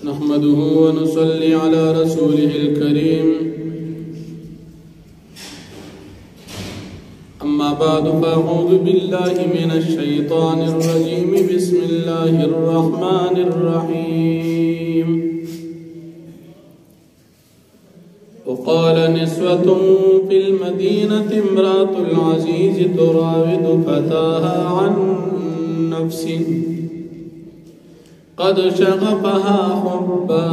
نحمده ونصلي على رسوله الكريم أما بعد فأعوذ بالله من الشيطان الرجيم بسم الله الرحمن الرحيم وقال نسوة في المدينة امرأة العزيز تراود فتاها عن نفسه قد شغفها حبا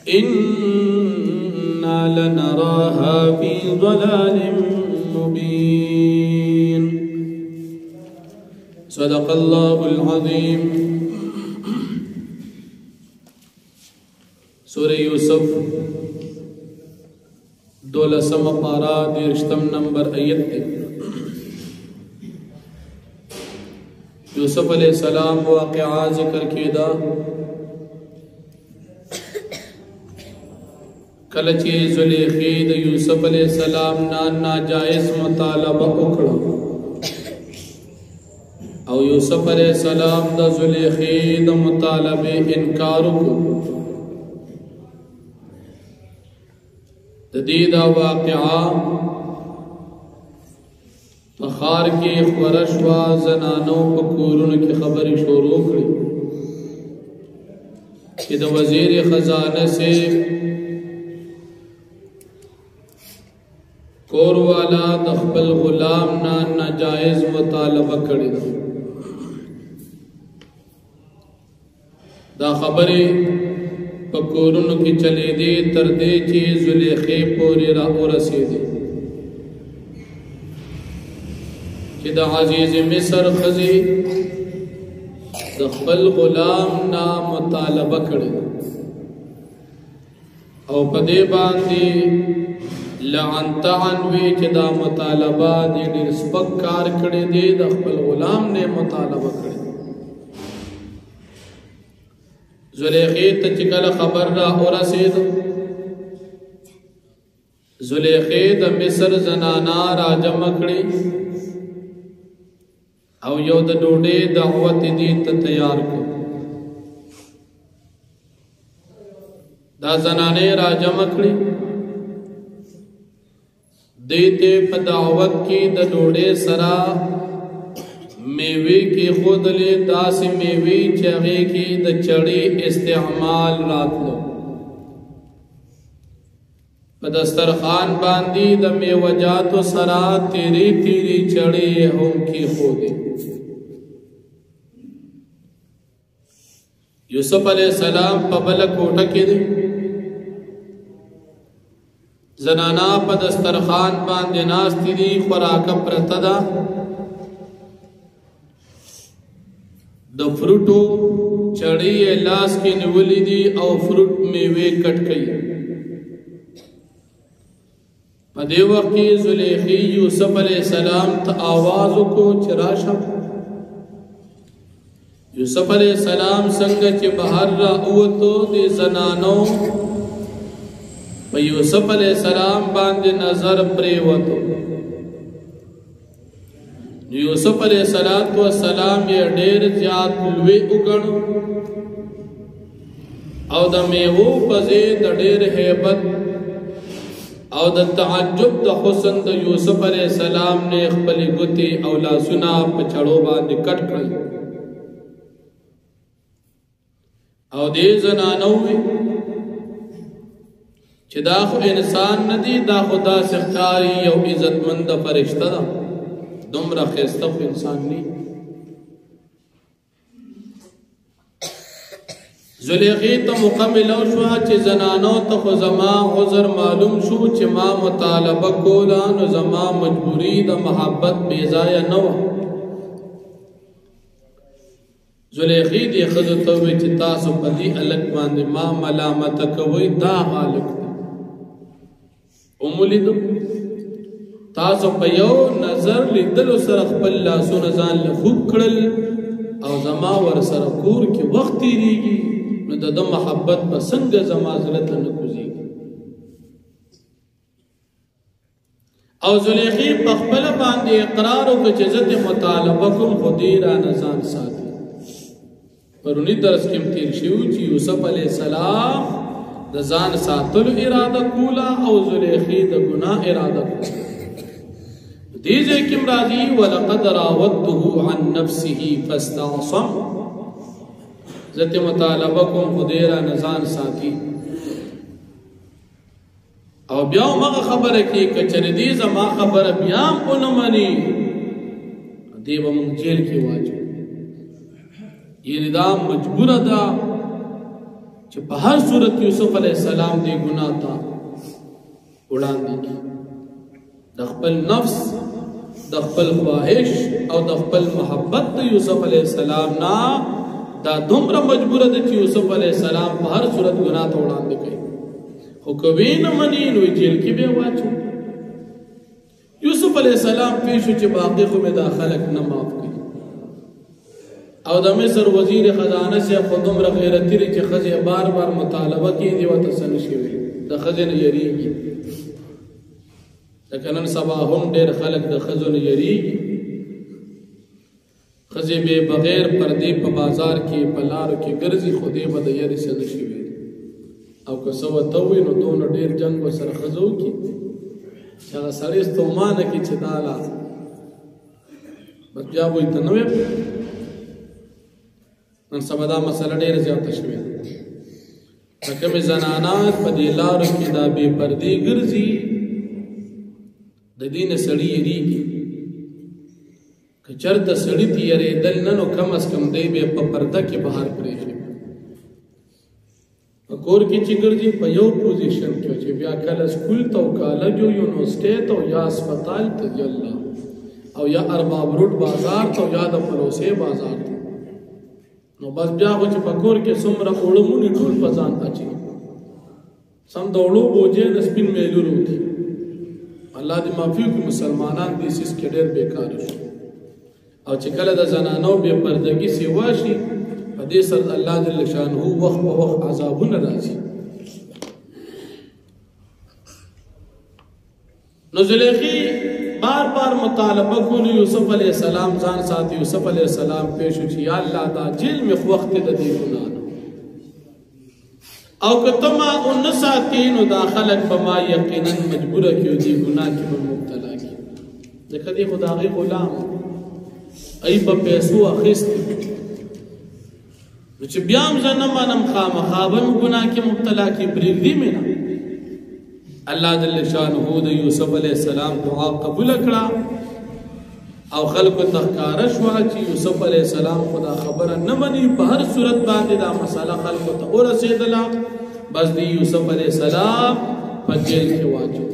إنا لنراها في ضلال مبين صدق الله العظيم. سورة یوسف 12 پارہ 13 نمبر آیت تے یوسف علیہ السلام واقعہ ذکر کیدا کلچی زلیخی د یوسف علیہ السلام ناجائز مطالبہ اکڑا او یوسف علیہ السلام د زلیخی د مطالبہ انکار کو تدیدہ واقعہ بخار کی خورشوا زنانوں پکورن کی خبری شروع کری کہ دا وزیر خزانہ سے کور والا دخبل غلام ناجائز مطالبہ کری دا خبری پکورن کی چلے دے تردے چی زلیخی پوری راہ رسی دے کہ دا عزیز مصر خزی دخبل غلام نا مطالبہ کڑے او پدے باندی لعنتعنوی کہ دا مطالبہ دے دیر سپک کار کڑے دے دخبل غلام نے مطالبہ کڑے زلیخی تچکل خبر را ارسید زلیخی دا مصر زنانا را جمع کڑی او یو د ډوډۍ دعوت دې ته تیار کړ دا زنانه راجمع کړې دې ته په دعوت کې د ډوډۍ سره میوه کې خودلې داسې میوه چې هغه کې د چړې استعمال راتلو په دسترخوان باندې د میوجاتو سره تیری تیری چړې هم کې خودې یوسف علیہ السلام پا بل کوٹا کی دی زنانا پا دسترخان باندې ناستی دی خوراکا پرتا دا د فروٹو چڑی لاس کی نولی دی او فروٹ میوے کٹ کئی پا دے وقت کی زلیخی یوسف علیہ السلام تا آوازو کو چراشا یوسف علیہ السلام سنگ چی بہر را اوتو دی زنانو پا یوسف علیہ السلام باندی نظر پریوتو یوسف علیہ السلام یہ دیر زیاد لوی اگنو او دا میوو پزی دا دیر حیبت او دا تعجب دا حسن دا یوسف علیہ السلام نے اخبلی گتی او لاسونا پچھڑو باندی کٹ کری او دے زنانوی چھ دا خو انسان ندی دا خدا سخکاری یو عزت مند فرشتہ دا دمرا خیستف انسان نی زلیخی تا مکمل شوا چھ زنانو تا خو زمان عذر معلوم شو چھ ما مطالبہ کولان و زمان مجبوری دا محبت بیزایا نوا زلیخی دی خضتوی چی تاسو پدی علک باندی ما ملامت کوئی دا غالک دی امولی دو تاسو پیو نظر لی دلو سرخ پل لاسو نزان لخوب کڑل او زما ور سرکور کی وقتی ریگی نو دا محبت پسنگ زما زلط نکوزی او زلیخی پخپل باندی اقرارو کچزت مطالبکم خودی را نزان ساتھ پرونی درس کې تیر شو چې یوسف علیه السلام د ځان ساتلو اراده کوله او زلیخی د ګناه اراده کوله. دې ځای کې راځي ولقد راودته عن نفسه فاستعصم، ذات مطالبه کوم خدای را نزان ساتي. او بیا مغه خبره کې کچری دې زما خبره بیا ونه مني دې به موږ جیل کې واچو. یعنی دا مجبور ده چې په هر صورت یوسف علیه السلام دې ګناه ته وړاندې کړي. د خپل نفس، د خپل خواهش او د خپل محبت د یوسف علیه السلام نه دا دومره مجبور ده چې یوسف علیه السلام په هر صورت ګناه ته وړاندې کوي. خو کوي نه مني نو جیل کې به واچو. یوسف علیه السلام پیښو چې باقي خو مې دا خلک نه معاف کړي. او د مصر وزیر خزانه سے خودم را غیرتی ری چې خزه بار بار مطالبه کوي او تسن شي وي د خزه نه یریږي. لکه نن سبا هم ډېر خلک د خزو نه یریږي. خزه به بغیر پردې په بازار کې په لارو کې ګرځي خو دې به د یری څه نشي وي. او که څه وته وي نو دونه ډېر جنگ وسره خزو کې چې هغه سړی ستومانه کې چې دالا بس بیا وایي ته نه وي. نن سبا دا مسله ډېره زیاته شوې ده. که کومې زنانات په دې لارو کې دا بې پردې ګرځي د دې نه سړي یریږي. که چېرته سړي ته یېرېدل نه نو کم از کم دی به په پرده کې بهر پرېږي. په کور کې چې ګرځي په یو پوزیشن کې چې بیا کله سکول ته او کالج او یونیورسټۍ ته او یا هسپتال ته ځي الله او یا ارباب روډ بازار ته او یا د پلوسې بازار ته نو بس بیا خو چې په کور کې څومره اوړه مونې ټول په ځان اچي سم د اوړو بوجې د سپین میلونو دي. الله دې معافي وکړي مسلمانان دې سیس کې ډېر بېکاره شو. او چې کله د زنانو بې پردګي سیوا شي په دې سره الله جل شانه وخت په وخت عذابونه راځي. نو زلیخی بار بار مطالبه کولی یوسف علیہ السلام ځان ساتي. یوسف علیہ السلام پیشو چې یا الله دا جیل می وخت د دې ګناه او کتما ان ساتي نو دا خلق بما یقینا مجبور کیو دي ګناه کې مبتلا کی. ځکه دې خدای غلام ای په پیسو اخیست نو چې بیا هم زنه منم خامخابن ګناه کې مبتلا کی پرېږدي مې نه. الله جل شانه د یوسف علیہ السلام دعا قبول کړه او خلکو تخکاره شو چې یوسف علیہ السلام خدا خبره نه مني. په هر صورت باندې دا مسله خلکو ته ورسېدله. بس دی یوسف علیہ السلام په جیل کې واچو.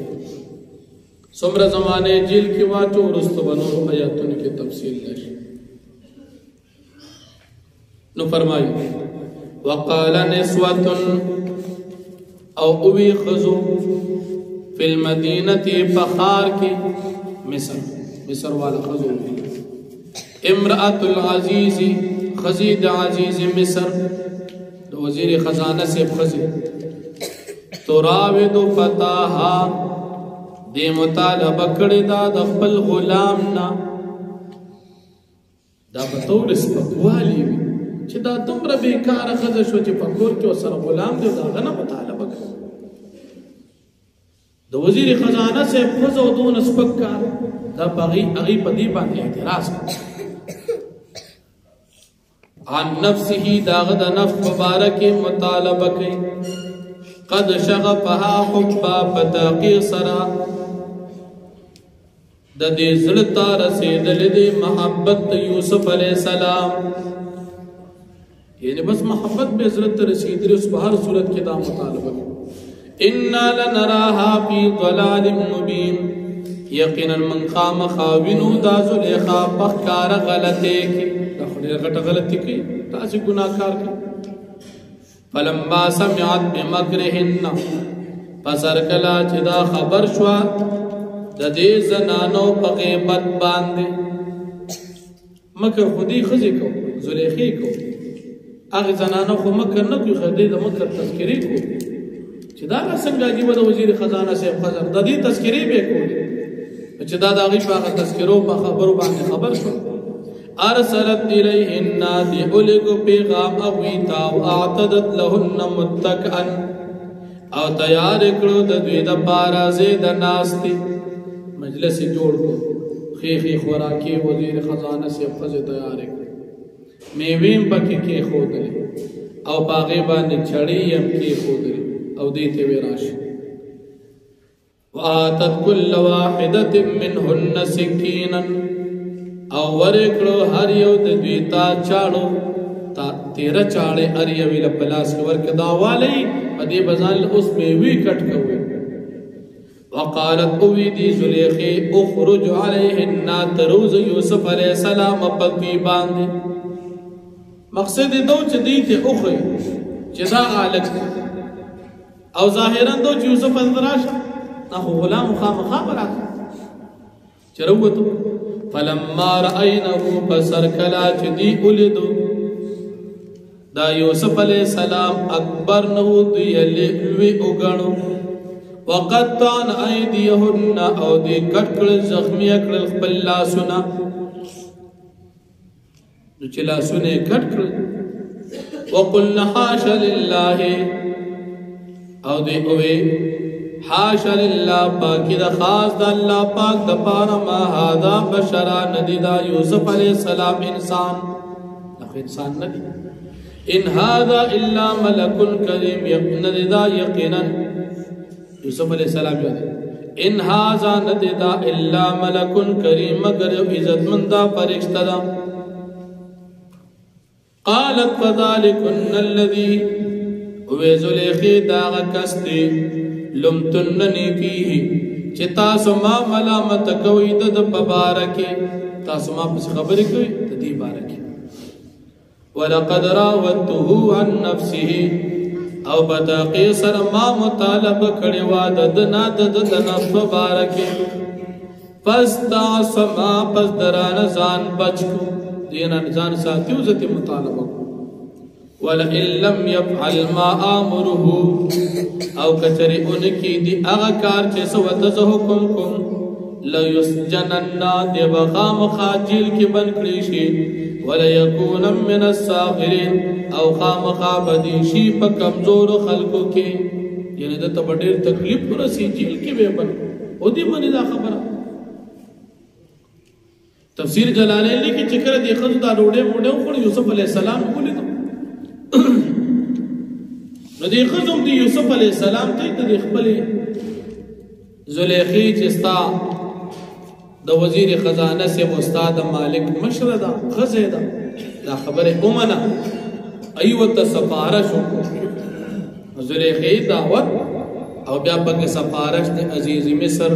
څومره زمانه جیل کې واچو وروسته به نور آیاتونو کې تفصیل راشي. نو فرمایي وقال نسوة او اوی خزو فی المدینة پخار کی مصر والا خزو امرأة العزیز خزید عزیز مصر دو وزیر خزانہ سے خزی تراود فتاها دی مطالبه کړی دا د خپل غلام نه دا په تور سپکوالی وي چې دا دومره بیکاره ښځه شو چې په کور کې ورسره غلام دی د هغه نه مطالبه کوي. د وزیر خزانه صاحب ښځه او دونه سپک کار دا په هغې په دې باندې اعتراض کوي. عن نفسه د هغه د نفس په باره کې مطالبه کوي. قد شغفها حبا په تحقیق سره د دې زړه ته رسېدلې دی محبت د یوسف علیه السلام. یعنی بس محبت به زړه ته رسېدلې اوس په هر صورت کې دا مطالبه کوي. انا لنراها فی ضلال مبین یقینا من خامخا وینو دا زلیخا په ښکاره غلطۍ کې دا خو ډېره غټه غلطي کوي تاسې ګناهکار کوي. فلما سمعت بمکرهن پس هر کله چې دا خبر شوه د دې زنانو په غیبت باندې مکر خو دې ښځې کو زلیخې کو هغې زنانو خو مکر نه کوي خو دې د مکر تذکرې کو چې دا څنګه عجیبه د وزیر خزانه صاحب ښځه د دې تذکرې به یې کولې چې دا د هغې په هغه تذکرو په خبرو باندې خبر شو. ارسلت الیهن دی اولگو پیغام اویتا و اعتدت لهن متکئن او تیار کرو د دوی د پارا زید ناستی مجلس جوړ کو خیخی خوراکی وزیر خزانه سے فز تیار کرو میویم پکی کی خودلی او باغی باندې چړی هم کی خودلی او دیتے ویراش وآتت كل واحدة منهن سكينا او ورکړو هر یو د دوی تا چاړو تا 13 چاړې هر یو له پلاس ورک دا والی پدې بزال اوس می وی کټ کوي وقالت اویدی زلیخی اخرج علیهن تروز یوسف علیہ السلام پدوی باندې مقصد دو چې دی ته اوخه چې دا الګ او ظاهرا دو چې یوسف اندراش نه غلام خامخا برات چروتو فلما رأينه بسر کلا چه دی اولیدو دا یوسف علیہ السلام اکبر نو دی لوی اگانو وقطان ایدیهن او دی کٹکل زخمی اکڑل خبل لاسونا نو چه لاسونے کٹکل وقلن حاش للہ او دی اوے حاشا للہ پاکی دا خاص دا اللہ پاک دا پارا ما هادا بشرا ندی دا یوسف علیہ السلام انسان لکھ انسان ندی ان هادا الا ملک کریم ندی دا یقینا یوسف علیہ السلام یاد ان هادا ندی دا الا ملک کریم مگر عزت من دا فرشتہ دا قالت فذالکن الذی ویزلیخی داغ کستی لمتننی فیه چه تاسو ما ملامت کوئی دد پبارکی تاسو ما پس خبری کوئی ددی بارکی ولقد راودته عن نفسه او بتاقی سر ما مطالب کڑیوا ددنا دد نفس بارکی پس تاسما پس دران زان بچکو دینا زان ساتیو زتی مطالبہ وَلَئِن لَمْ يَفْعَلْ مَا آمُرُهُ او کچری انکی دی اغاکار چیسا وطز حکم کن لَيُسْجَنَنَّا دی بخام خاجیل کی بنکریشی وَلَيَكُونَ مِنَ السَّاغِرِينَ او خام خابدیشی پا کمزور خلقو کی یعنی دا تبدیر تکلیف رسی جیل کی بے بن او دی منی دا خبرہ تفسیر جلالین لی کی چکر دی خود دا روڑے موڑے اخوڑ یوسف علیہ السلام بولی دا نو دی خزم دی یوسف علیہ السلام تی دی خبلی زلیخی چستا دا وزیر خزانہ سے استاد مالک مشر دا خزے دا خبر امنا ایوت سفارشو زلیخی دعوت او بیا پک سفارش دی عزیز مصر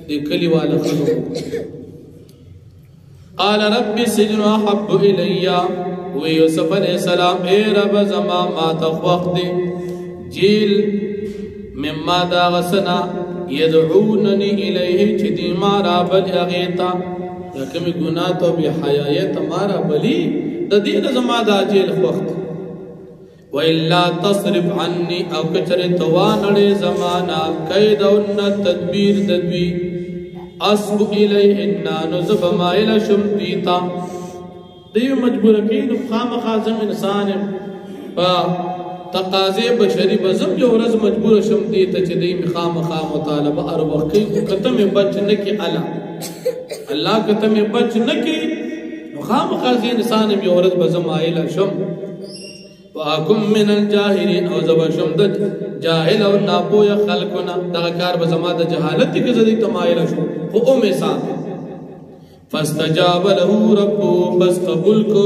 دی کلی والا خزم قال رب سجن احب الیا وی یوسف علیہ السلام اے رب زمان ما تخوق دی جیل مما دا غسنا یدعوننی الیہ چی دی مارا بلی اغیتا یکمی گناہ تو بی حیایت مارا بلی دا دین زمان دا جیل خوخت وَإِلَّا تَصْرِفْ عَنِّي او کچر توانڑ زمانا قیدونا تدبیر ددوی اسبو الیہننا نزب مائل شمدیتا دیو مجبور کی خام خازم انسان با تقاضی بشری بزم جو رز مجبور شم دیتا چی دی خام مطالب ار وقی قتم بچ نکی اللہ قتم بچ نکی خام خازی انسان جو رز بزم آئیلا شم وَاَكُمْ مِنَ الْجَاهِرِينَ او زبا شم دا جاہل او ناپو یا خلقنا دغکار بزما دا جہالت تی کزدی تمائیلا شم خو ام ساتھ فاستجاب له ربه بس قبول کو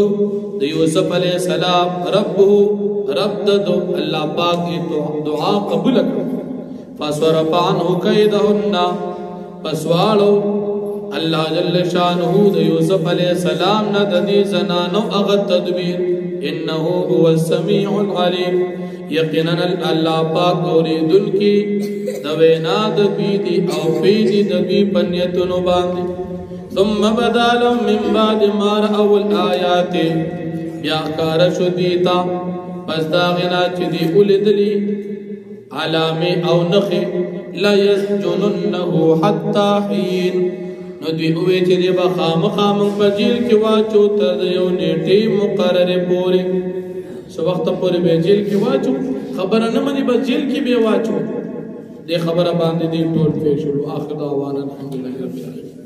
یوسف علیہ السلام ربه رب دو اللہ پاک کی دعا قبول کر فصرف عنه کیدهن پسوالو اللہ جل شانہ یوسف علیہ السلام نہ ددی زنانو اغت تدبیر انه هو السمیع العلیم یقینا اللہ پاک اوریدن کی دوینا دبی دی او پیدی دبی پنیتنو باندی ثم بدالهم من بعد ما رأوا الآیات بیا کارشو دیتا پس داغنا چی دی اولیدلی علام او نخی لا یسجننه حتی حین نو دوی اوی چې دی با خامخا موږ په جیل کې واچو تر یو نیټې مقررې پورې څه وخت پورې به جیل کې واچو خبره نه مني بس جیل کې به واچو دې خبره باندې دې ټول پېښ شو. آخر دعوانا الحمدلله رب العالمین.